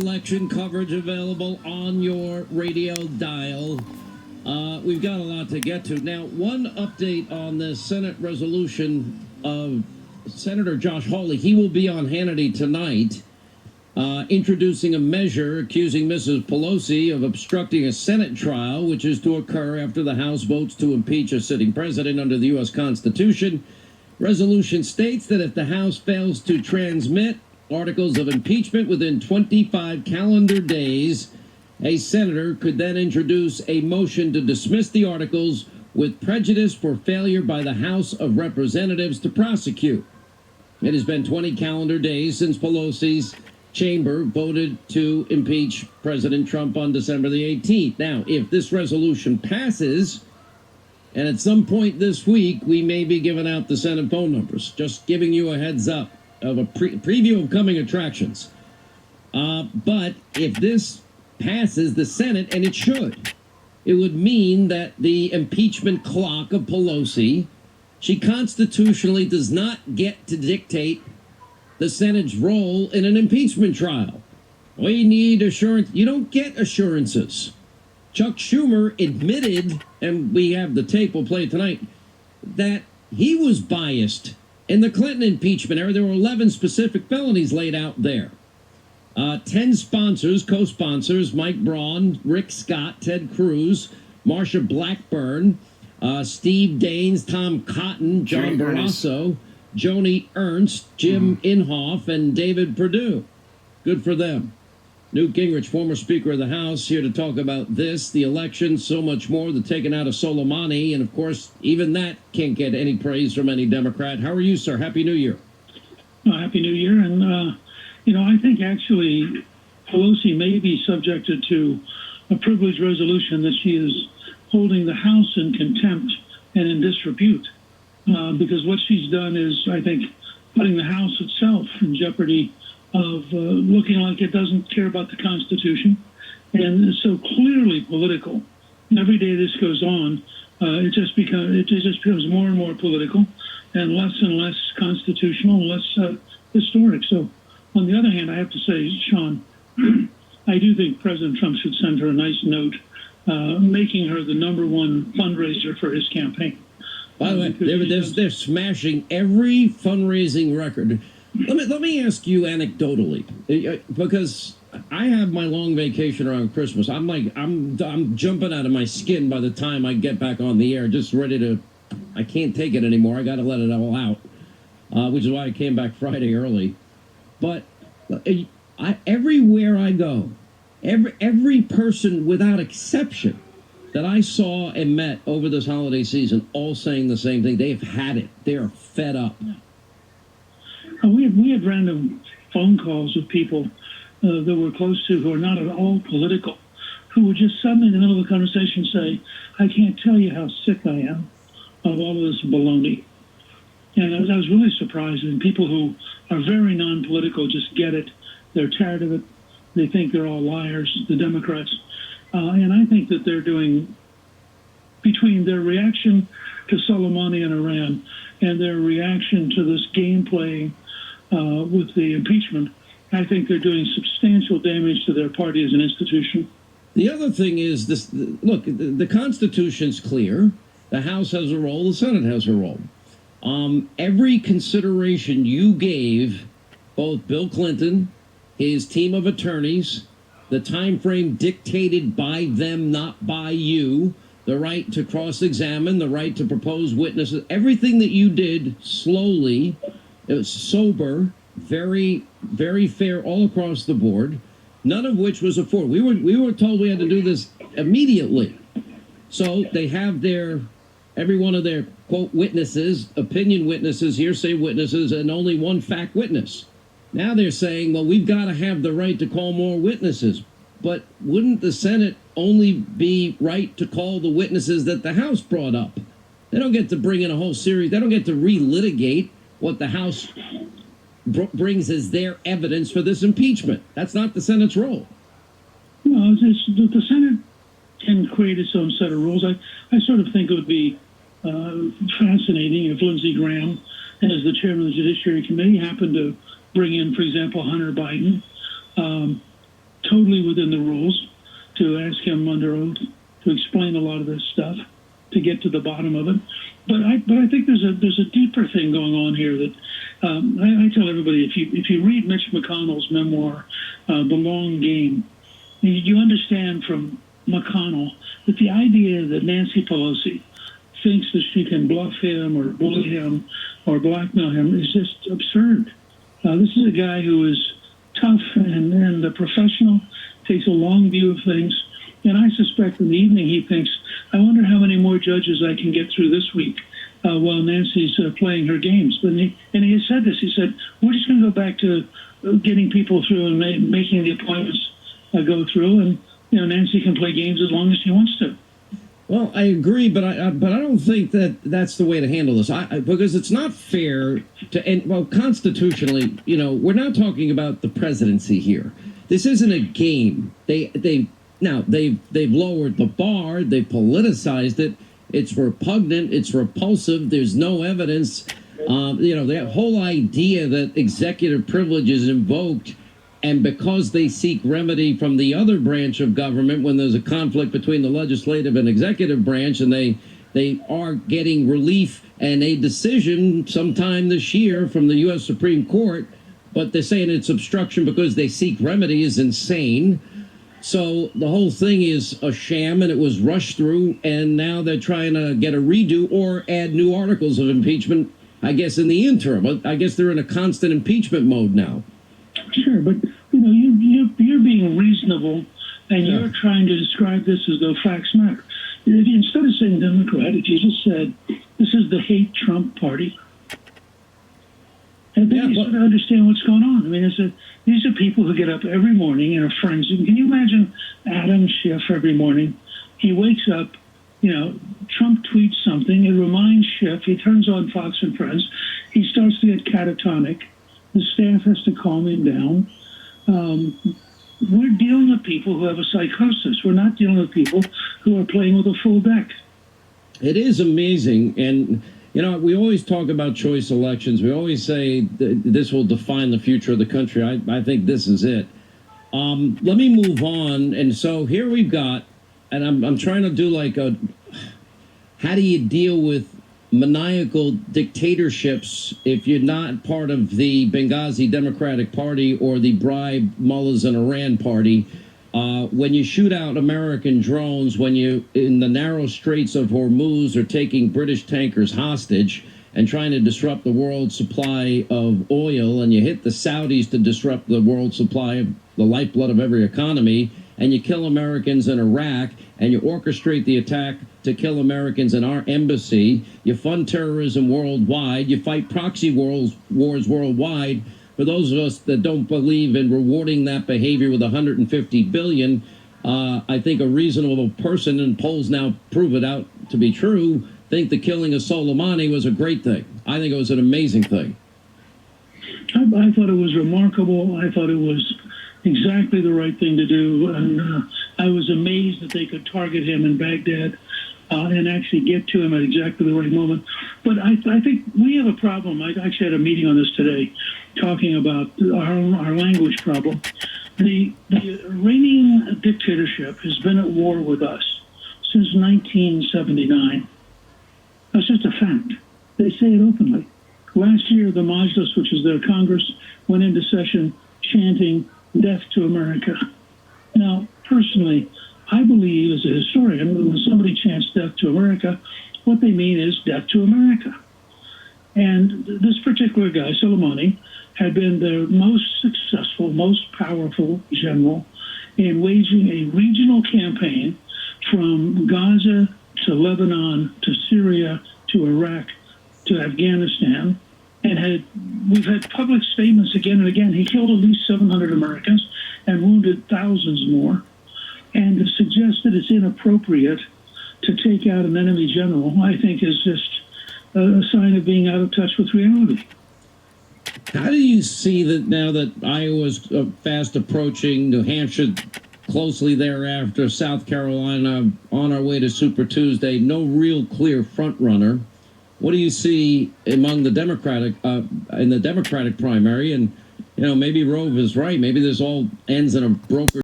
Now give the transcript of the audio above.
election coverage available on your radio dial. We've got a lot to get to. Now, one update on the Senate resolution of Senator Josh Hawley. He will be on Hannity tonight, introducing a measure accusing Mrs. Pelosi of obstructing a Senate trial, which is to occur after the House votes to impeach a sitting president under the U.S. Constitution. Resolution states that if the House fails to transmit articles of impeachment within 25 calendar days, a senator could then introduce a motion to dismiss the articles with prejudice for failure by the House of Representatives to prosecute. It has been 20 calendar days since Pelosi's chamber voted to impeach President Trump on December the 18th. Now, if this resolution passes, and at some point this week, we may be giving out the Senate phone numbers, just giving you a heads up of a preview of coming attractions. But if this passes the Senate, and it should, it would mean that the impeachment clock of Pelosi, she constitutionally does not get to dictate the Senate's role in an impeachment trial. We need assurance. You don't get assurances. Chuck Schumer admitted, and we have the tape we'll play tonight, that he was biased in the Clinton impeachment era. There were 11 specific felonies laid out there. 10 sponsors, co-sponsors, Mike Braun, Rick Scott, Ted Cruz, Marsha Blackburn, Steve Daines, Tom Cotton, John Barrasso, Joni Ernst, Jim Inhofe, and David Perdue. Good for them. Newt Gingrich, former Speaker of the House, here to talk about this, the election, so much more, the taking out of Soleimani, and of course, even that can't get any praise from any Democrat. How are you, sir? Happy New Year. Happy New Year. And, I think actually Pelosi may be subjected to a privileged resolution that she is holding the House in contempt and in disrepute. Because what she's done is, I think, putting the House itself in jeopardy of looking like it doesn't care about the Constitution, and it's so clearly political. And every day this goes on, it just becomes more and more political, and less constitutional, less historic. So, on the other hand, I have to say, Sean, I do think President Trump should send her a nice note, making her the #1 fundraiser for his campaign. By the way, they're smashing every fundraising record. Let me ask you anecdotally, because I have my long vacation around Christmas. I'm jumping out of my skin by the time I get back on the air, just ready to. I can't take it anymore. I got to let it all out, which is why I came back Friday early. But everywhere I go, every person without exception that I saw and met over this holiday season, all saying the same thing. They've had it. They're fed up. Yeah. We had random phone calls with people that we're close to who are not at all political, who would just suddenly in the middle of the conversation say, I can't tell you how sick I am of all of this baloney. And I was really surprised. And people who are very non-political just get it. They're tired of it. They think they're all liars, the Democrats. And I think that they're doing, between their reaction to Soleimani and Iran and their reaction to this game playing with the impeachment, I think they're doing substantial damage to their party as an institution. The other thing is this: look, the Constitution's clear. The House has a role. The Senate has a role. Every consideration you gave, both Bill Clinton, his team of attorneys, the time frame dictated by them, not by you, the right to cross-examine, the right to propose witnesses, everything that you did slowly, it was sober, very, very fair all across the board, none of which was afforded. We were told we had to do this immediately. So they have every one of their, quote, witnesses, opinion witnesses, hearsay witnesses, and only one fact witness. Now they're saying, well, we've got to have the right to call more witnesses. But wouldn't the Senate only be right to call the witnesses that the House brought up? They don't get to bring in a whole series. They don't get to relitigate what the House brings as their evidence for this impeachment. That's not the Senate's role. No, the Senate can create its own set of rules. I sort of think it would be fascinating if Lindsey Graham, as the chairman of the Judiciary Committee, happened to bring in, for example, Hunter Biden, totally within the rules to ask him under oath to explain a lot of this stuff, to get to the bottom of it. But I think there's a deeper thing going on here that I tell everybody, if you read Mitch McConnell's memoir, The Long Game, you understand from McConnell that the idea that Nancy Pelosi thinks that she can bluff him or bully him or blackmail him is just absurd. This is a guy who is tough and a professional, takes a long view of things. And I suspect in the evening he thinks, I wonder how many more judges I can get through this week while Nancy's playing her games. And he has said this. He said, we're just going to go back to getting people through and making the appointments go through. And, Nancy can play games as long as she wants to. Well, I agree, but I don't think that that's the way to handle this. Because it's not fair to, and well, constitutionally, we're not talking about the presidency here. This isn't a game. They've lowered the bar. They politicized it. It's repugnant. It's repulsive. There's no evidence. The whole idea that executive privilege is invoked, and because they seek remedy from the other branch of government when there's a conflict between the legislative and executive branch, and they are getting relief and a decision sometime this year from the U.S. Supreme Court, but they're saying it's obstruction because they seek remedy is insane. So the whole thing is a sham, and it was rushed through, and now they're trying to get a redo or add new articles of impeachment, I guess, in the interim. I guess they're in a constant impeachment mode now. Sure, but you're being reasonable, and you're trying to describe this as though facts matter. Instead of saying Democrat, if you just said this is the hate Trump party, and then you sort of understand what's going on. I mean, these are people who get up every morning and are frenzied. Can you imagine Adam Schiff every morning? He wakes up, Trump tweets something, it reminds Schiff, he turns on Fox and Friends, he starts to get catatonic. The staff has to calm him down. We're dealing with people who have a psychosis. We're not dealing with people who are playing with a full deck. It is amazing. And, we always talk about choice elections. We always say this will define the future of the country. I think this is it. Let me move on. And so here we've got, and I'm trying to do how do you deal with maniacal dictatorships if you're not part of the Benghazi Democratic Party or the bribe mullahs and Iran party? When you shoot out American drones, when you in the narrow straits of Hormuz are taking British tankers hostage and trying to disrupt the world supply of oil, and you hit the Saudis to disrupt the world supply of the lifeblood of every economy, and you kill Americans in Iraq, and you orchestrate the attack to kill Americans in our embassy, you fund terrorism worldwide, you fight proxy wars worldwide. For those of us that don't believe in rewarding that behavior with $150 billion, I think a reasonable person, and polls now prove it out to be true, think the killing of Soleimani was a great thing. I think it was an amazing thing. I thought it was remarkable. I thought it was exactly the right thing to do. And I was amazed that they could target him in Baghdad and actually get to him at exactly the right moment. But I think we have a problem. I actually had a meeting on this today talking about our language problem. The Iranian dictatorship has been at war with us since 1979. That's just a fact. They say it openly. Last year, the Majlis, which is their Congress, went into session chanting "Death to America." Now, personally, I believe as a historian, when somebody chants "Death to America," what they mean is death to America. And this particular guy, Soleimani, had been the most successful, most powerful general in waging a regional campaign from Gaza to Lebanon to Syria to Iraq to Afghanistan. And we've had public statements again and again. He killed at least 700 Americans and wounded thousands more. And to suggest that it's inappropriate to take out an enemy general, I think, is just a sign of being out of touch with reality. How do you see that now that Iowa's fast approaching, New Hampshire closely thereafter, South Carolina on our way to Super Tuesday, no real clear front runner? What do you see among the Democratic in the Democratic primary? And maybe Rove is right. Maybe this all ends in a broker